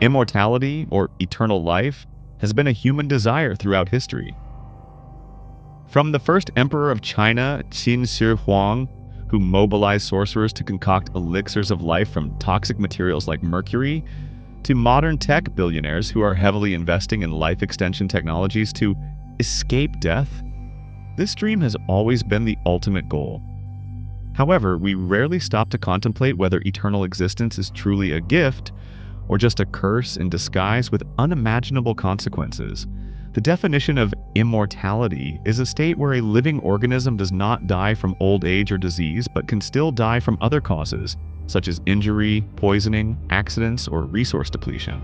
Immortality, or eternal life, has been a human desire throughout history. From the first emperor of China, Qin Shi Huang, who mobilized sorcerers to concoct elixirs of life from toxic materials like mercury, to modern tech billionaires who are heavily investing in life extension technologies to escape death, this dream has always been the ultimate goal. However, we rarely stop to contemplate whether eternal existence is truly a gift or just a curse in disguise with unimaginable consequences. The definition of immortality is a state where a living organism does not die from old age or disease, but can still die from other causes, such as injury, poisoning, accidents, or resource depletion.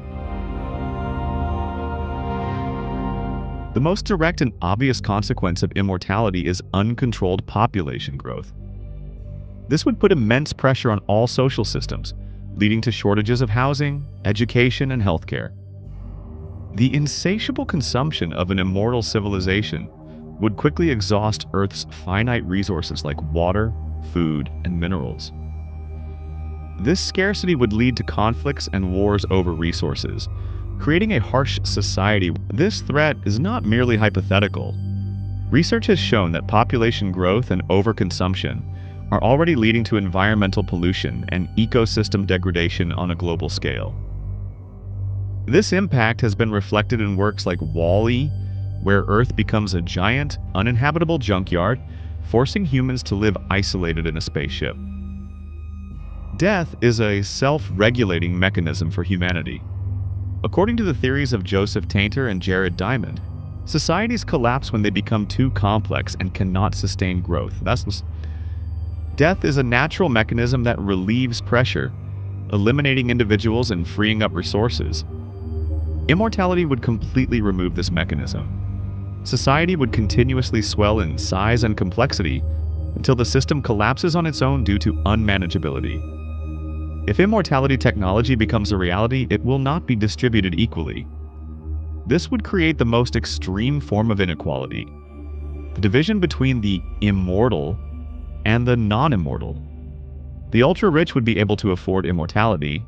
The most direct and obvious consequence of immortality is uncontrolled population growth. This would put immense pressure on all social systems, leading to shortages of housing, education, and healthcare. The insatiable consumption of an immortal civilization would quickly exhaust Earth's finite resources like water, food, and minerals. This scarcity would lead to conflicts and wars over resources, creating a harsh society. This threat is not merely hypothetical. Research has shown that population growth and overconsumption are already leading to environmental pollution and ecosystem degradation on a global scale. This impact has been reflected in works like Wall-E, where Earth becomes a giant, uninhabitable junkyard, forcing humans to live isolated in a spaceship. Death is a self-regulating mechanism for humanity. According to the theories of Joseph Tainter and Jared Diamond, societies collapse when they become too complex and cannot sustain growth. Death is a natural mechanism that relieves pressure, eliminating individuals and freeing up resources. Immortality would completely remove this mechanism. Society would continuously swell in size and complexity until the system collapses on its own due to unmanageability. If immortality technology becomes a reality, it will not be distributed equally. This would create the most extreme form of inequality: the division between the immortal and the non-immortal. The ultra-rich would be able to afford immortality,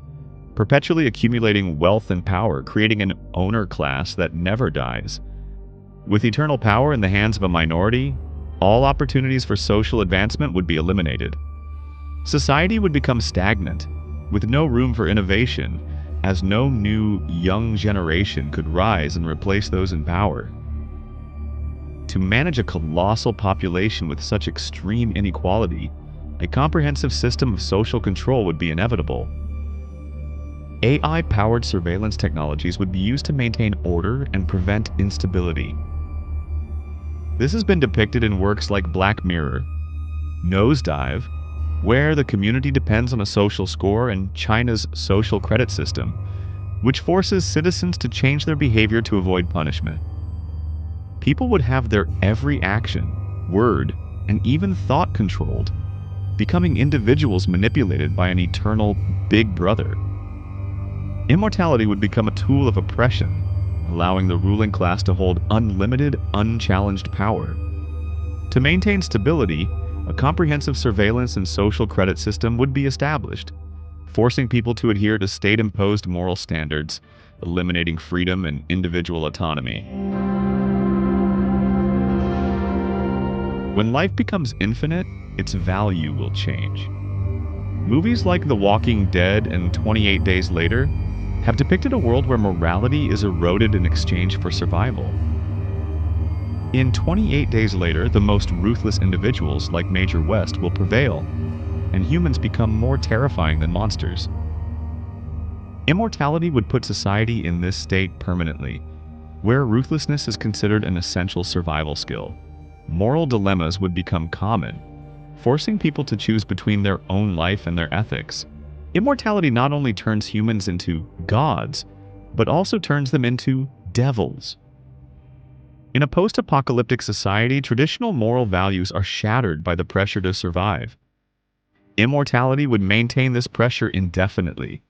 perpetually accumulating wealth and power, creating an owner class that never dies. With eternal power in the hands of a minority, all opportunities for social advancement would be eliminated. Society would become stagnant, with no room for innovation, as no new, young generation could rise and replace those in power. To manage a colossal population with such extreme inequality, a comprehensive system of social control would be inevitable. AI-powered surveillance technologies would be used to maintain order and prevent instability. This has been depicted in works like Black Mirror, Nosedive, where the community depends on a social score, and China's social credit system, which forces citizens to change their behavior to avoid punishment. People would have their every action, word, and even thought controlled, becoming individuals manipulated by an eternal Big Brother. Immortality would become a tool of oppression, allowing the ruling class to hold unlimited, unchallenged power. To maintain stability, a comprehensive surveillance and social credit system would be established, forcing people to adhere to state-imposed moral standards, eliminating freedom and individual autonomy. When life becomes infinite, its value will change. Movies like The Walking Dead and 28 Days Later have depicted a world where morality is eroded in exchange for survival. In 28 Days Later, the most ruthless individuals, like Major West, will prevail, and humans become more terrifying than monsters. Immortality would put society in this state permanently, where ruthlessness is considered an essential survival skill. Moral dilemmas would become common, forcing people to choose between their own life and their ethics. Immortality not only turns humans into gods, but also turns them into devils. In a post-apocalyptic society, traditional moral values are shattered by the pressure to survive. Immortality would maintain this pressure indefinitely.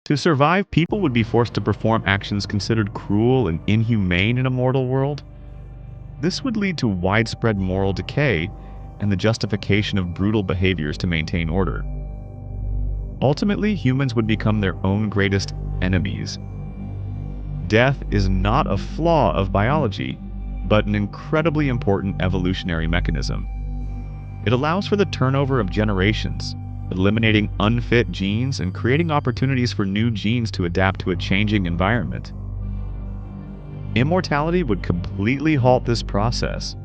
To survive, people would be forced to perform actions considered cruel and inhumane in a mortal world. This would lead to widespread moral decay and the justification of brutal behaviors to maintain order. Ultimately, humans would become their own greatest enemies. Death is not a flaw of biology, but an incredibly important evolutionary mechanism. It allows for the turnover of generations, eliminating unfit genes and creating opportunities for new genes to adapt to a changing environment. Immortality would completely halt this process.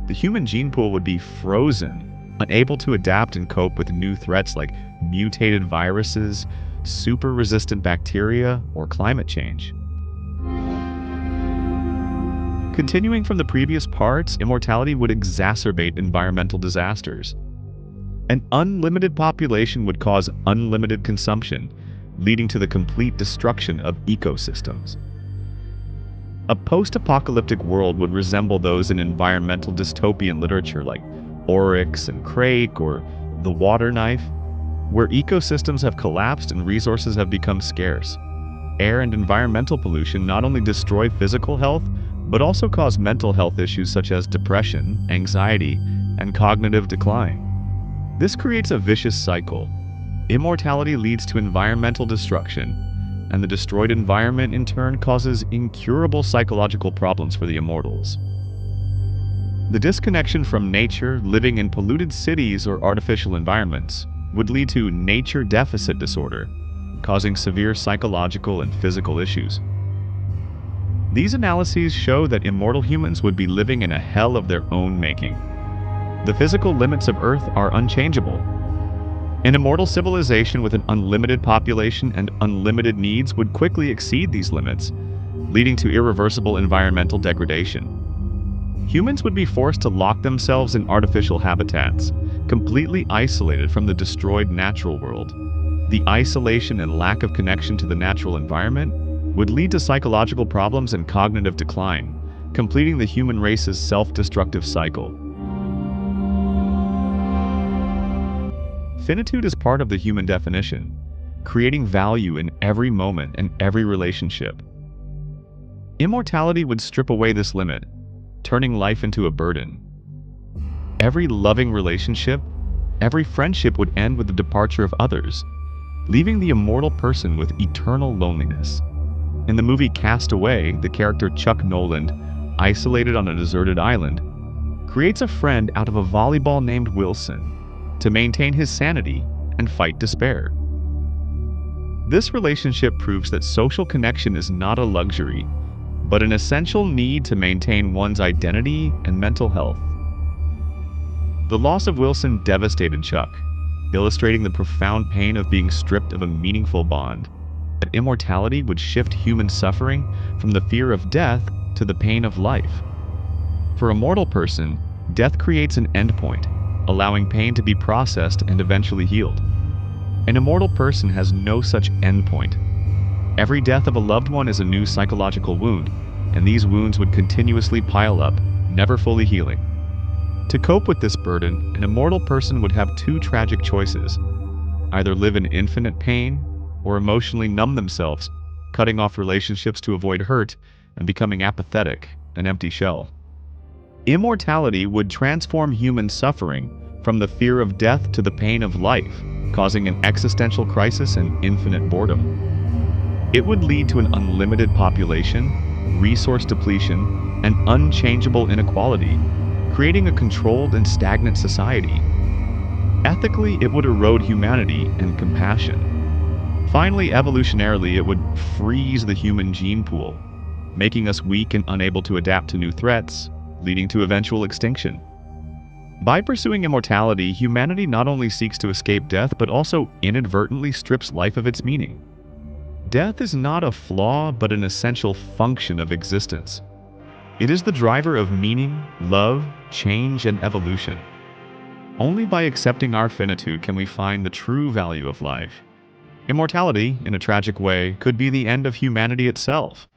The human gene pool would be frozen, unable to adapt and cope with new threats like mutated viruses, super-resistant bacteria, or climate change. Continuing from the previous parts, immortality would exacerbate environmental disasters. An unlimited population would cause unlimited consumption, leading to the complete destruction of ecosystems. A post-apocalyptic world would resemble those in environmental dystopian literature like Oryx and Crake or The Water Knife, where ecosystems have collapsed and resources have become scarce. Air and environmental pollution not only destroy physical health, but also cause mental health issues such as depression, anxiety, and cognitive decline. This creates a vicious cycle. Immortality leads to environmental destruction, and the destroyed environment in turn causes incurable psychological problems for the immortals. The disconnection from nature, living in polluted cities or artificial environments, would lead to nature deficit disorder, causing severe psychological and physical issues. These analyses show that immortal humans would be living in a hell of their own making. The physical limits of Earth are unchangeable. An immortal civilization with an unlimited population and unlimited needs would quickly exceed these limits, leading to irreversible environmental degradation. Humans would be forced to lock themselves in artificial habitats, completely isolated from the destroyed natural world. The isolation and lack of connection to the natural environment would lead to psychological problems and cognitive decline, completing the human race's self-destructive cycle. Finitude is part of the human definition, creating value in every moment and every relationship. Immortality would strip away this limit, turning life into a burden. Every loving relationship, every friendship would end with the departure of others, leaving the immortal person with eternal loneliness. In the movie Cast Away, the character Chuck Noland, isolated on a deserted island, creates a friend out of a volleyball named Wilson to maintain his sanity and fight despair. This relationship proves that social connection is not a luxury, but an essential need to maintain one's identity and mental health. The loss of Wilson devastated Chuck, illustrating the profound pain of being stripped of a meaningful bond. That immortality would shift human suffering from the fear of death to the pain of life. For a mortal person, death creates an endpoint, allowing pain to be processed and eventually healed. An immortal person has no such endpoint. Every death of a loved one is a new psychological wound, and these wounds would continuously pile up, never fully healing. To cope with this burden, an immortal person would have two tragic choices: either live in infinite pain or emotionally numb themselves, cutting off relationships to avoid hurt and becoming apathetic, an empty shell. Immortality would transform human suffering from the fear of death to the pain of life, causing an existential crisis and infinite boredom. It would lead to an unlimited population, resource depletion, and unchangeable inequality, creating a controlled and stagnant society. Ethically, it would erode humanity and compassion. Finally, evolutionarily, it would freeze the human gene pool, making us weak and unable to adapt to new threats, leading to eventual extinction. By pursuing immortality, humanity not only seeks to escape death, but also inadvertently strips life of its meaning. Death is not a flaw, but an essential function of existence. It is the driver of meaning, love, change, and evolution. Only by accepting our finitude can we find the true value of life. Immortality, in a tragic way, could be the end of humanity itself.